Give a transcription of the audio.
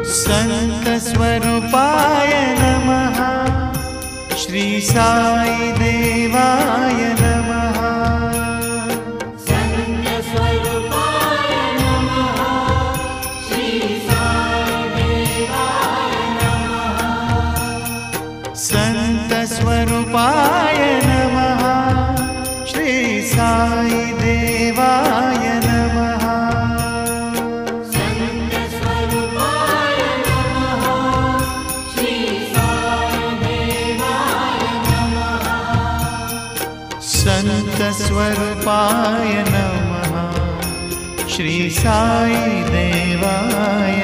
संतस्वरूपाय नमः। श्री साई देवाय नमः। संतस्वरूपाय नमः। श्री साई देवाय नमः। संतस्वरूपाय नमः। श्री साई देवाय नमः। संतस्वरूपाय नमः। श्री साई देवाय नमः। संतस्वरूपाय नमः। श्री साई देवाय